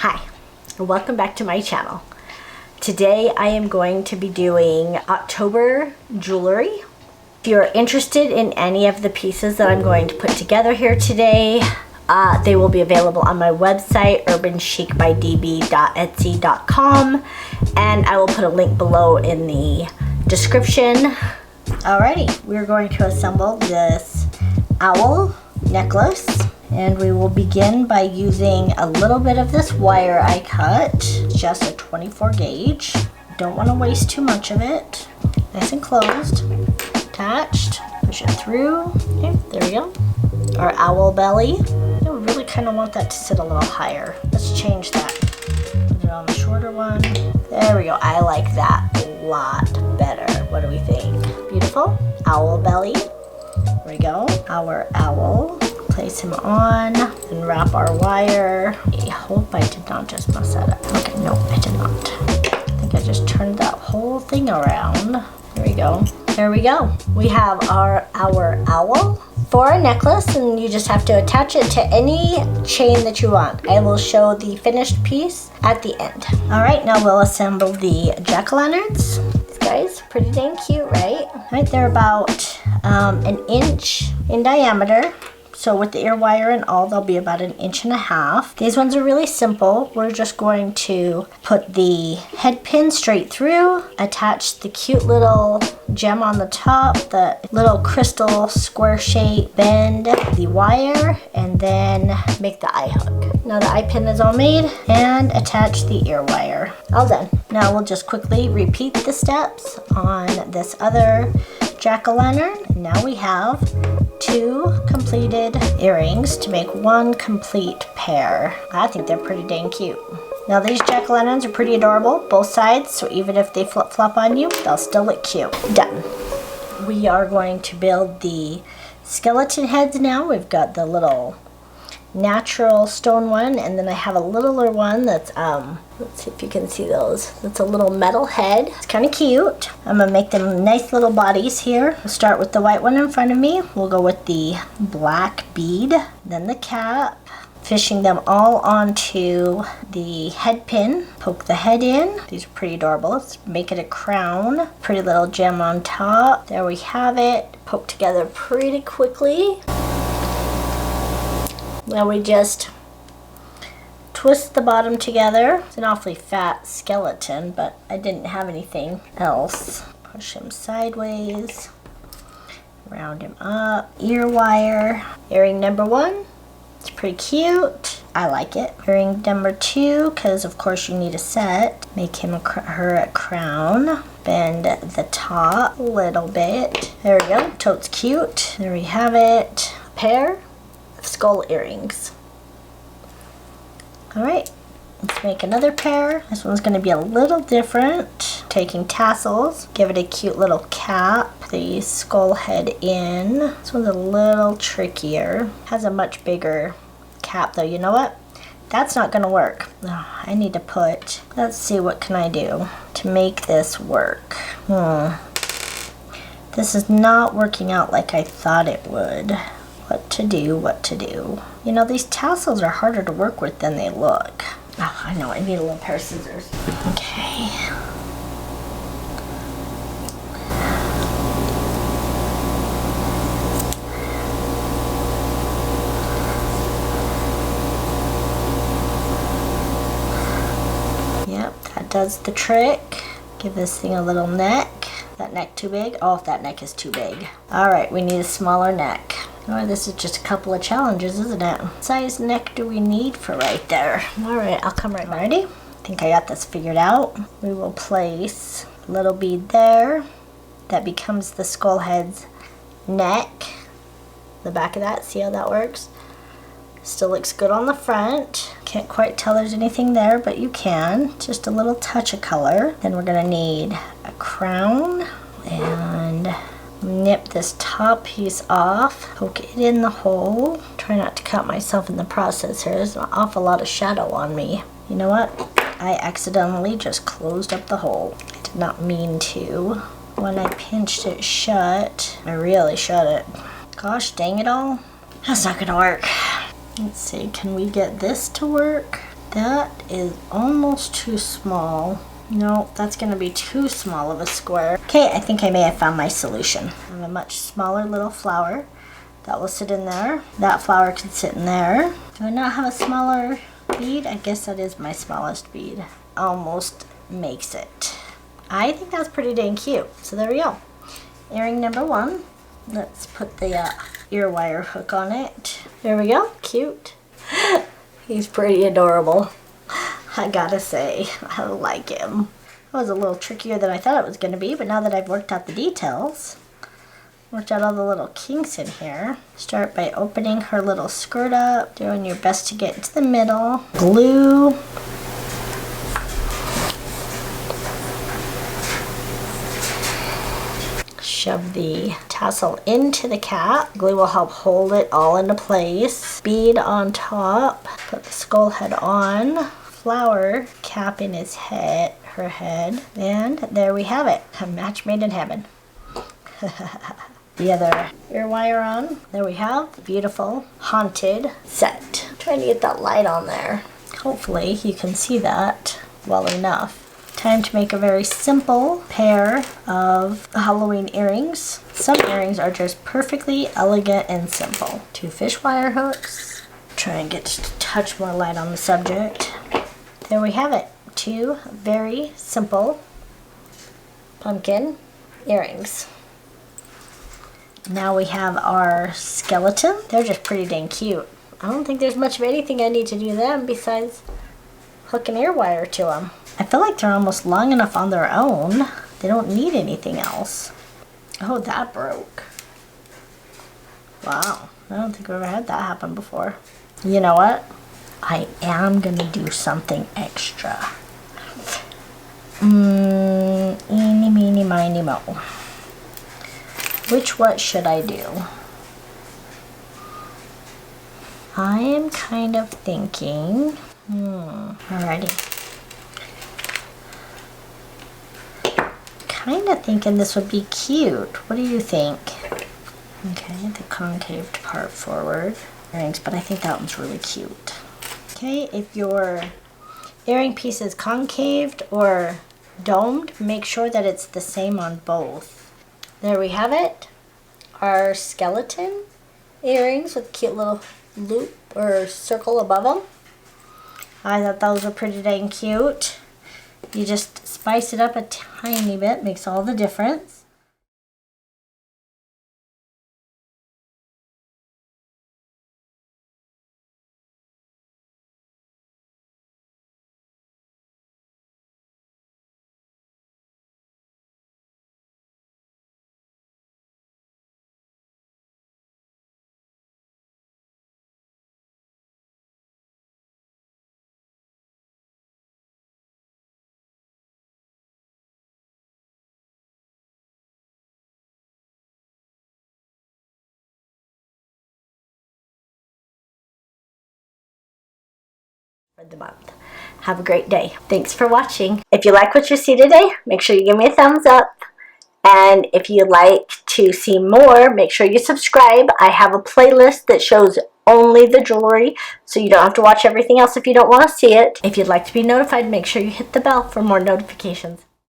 Hi, and welcome back to my channel. Today I am going to be doing October jewelry. If you're interested in any of the pieces that I'm going to put together here today, they will be available on my website, urbanchicbydb.etsy.com, and I will put a link below in the description. Alrighty, we're going to assemble this owl necklace. And we will begin by using a little bit of this wire I cut, just a 24 gauge. Don't want to waste too much of it. Nice and closed, attached, push it through. Okay, there we go. Our owl belly. I really kind of want that to sit a little higher. Let's change that. Put it on the shorter one. There we go. I like that a lot better. What do we think? Beautiful. Owl belly. There we go. Our owl. Place him on and wrap our wire. I hope I did not just mess that up. Okay, no, I did not. I think I just turned that whole thing around. There we go. There we go. We have our owl for a necklace, and you just have to attach it to any chain that you want. I will show the finished piece at the end. All right, now we'll assemble the jack-o'-lanterns. These guys, pretty dang cute, right? All right, they're about an inch in diameter. So with the ear wire and all, they'll be about 1.5 inches. These ones are really simple. We're just going to put the head pin straight through, attach the cute little gem on the top, the little crystal square shape, bend the wire, and then make the eye hook. Now the eye pin is all made, and attach the ear wire. All done. Now we'll just quickly repeat the steps on this other jack-o'-lantern. And now we have 2 completed earrings to make 1 complete pair. I think they're pretty dang cute. Now these jack-o'-lanterns are pretty adorable, both sides, so even if they flip-flop on you, they'll still look cute. Done. We are going to build the skeleton heads now. We've got the little natural stone one, and then I have a littler one that's let's see if you can see those. That's a little metal head. It's kind of cute. I'm gonna make them nice little bodies here. We'll start with the white one in front of me. We'll go with the black bead, then the cap, fishing them all onto the head pin. Poke the head in. These are pretty adorable. Let's make it a crown. Pretty little gem on top. There we have it. Poke together pretty quickly. Now we just twist the bottom together. It's an awfully fat skeleton, but I didn't have anything else. Push him sideways, round him up. Ear wire. Earring number 1. It's pretty cute. I like it. Earring number 2, because of course you need a set. Make him her a crown. Bend the top a little bit. There we go. Totes cute. There we have it. A pair of skull earrings. Alright, let's make another pair. This one's going to be a little different. Taking tassels, give it a cute little cap. The skull head in. This one's a little trickier. Has a much bigger cap though. You know what? That's not going to work. Oh, I need to put, let's see, what can I do to make this work? This is not working out like I thought it would. What to do. You know, these tassels are harder to work with than they look. Oh, I know, I need a little pair of scissors. Okay. Yep, that does the trick. Give this thing a little neck. That neck too big? Oh, if that neck is too big. Alright, we need a smaller neck. Oh, this is just a couple of challenges, isn't it? What size neck do we need for right there? Alright, I'll come right back. Ready? I think I got this figured out. We will place a little bead there. That becomes the skull head's neck. The back of that, see how that works? Still looks good on the front. Can't quite tell there's anything there, but you can. Just a little touch of color. Then we're gonna need a crown and nip this top piece off, poke it in the hole. Try not to cut myself in the process here. There's an awful lot of shadow on me. You know what? I accidentally just closed up the hole. I did not mean to. When I pinched it shut, I really shut it. Gosh dang it all. That's not gonna work. Let's see, can we get this to work? That is almost too small. No, that's gonna be too small of a square. Okay, I think I may have found my solution. I have a much smaller little flower that will sit in there. That flower can sit in there. Do I not have a smaller bead? I guess that is my smallest bead. Almost makes it. I think that's pretty dang cute. So there we go. Earring number 1. Let's put the ear wire hook on it. There we go. Cute. He's pretty adorable. I gotta say, I like him. It was a little trickier than I thought it was going to be, but now that I've worked out the details, worked out all the little kinks in here, start by opening her little skirt up, doing your best to get into the middle. Glue. Shove the tassel into the cap. Glue will help hold it all into place. Bead on top. Put the skull head on. Flower capping his head, her head. And there we have it. A match made in heaven. The other ear wire on. There we have the beautiful haunted set. Trying to get that light on there. Hopefully you can see that well enough. Time to make a very simple pair of Halloween earrings. Some earrings are just perfectly elegant and simple. 2 fish wire hooks. Try and get just a touch more light on the subject. There we have it. 2 very simple pumpkin earrings. Now we have our skeleton. They're just pretty dang cute. I don't think there's much of anything I need to do to them besides hook an ear wire to them. I feel like they're almost long enough on their own. They don't need anything else. Oh, that broke. Wow, I don't think I've ever had that happen before. You know what? I am gonna do something extra. Eeny, meeny, miny, mo. What should I do? I am kind of thinking, alrighty. Kind of thinking this would be cute. What do you think? Okay, the concaved part forward. Earrings, but I think that one's really cute. Okay, if your earring piece is concaved or domed, make sure that it's the same on both. There we have it. Our skeleton earrings with a cute little loop or circle above them. I thought those were pretty dang cute. You just spice it up a tiny bit, makes all the difference. For the month. Have a great day. Thanks for watching. If you like what you see today, make sure you give me a thumbs up. And if you'd like to see more, make sure you subscribe. I have a playlist that shows only the jewelry, so you don't have to watch everything else if you don't want to see it. If you'd like to be notified, make sure you hit the bell for more notifications.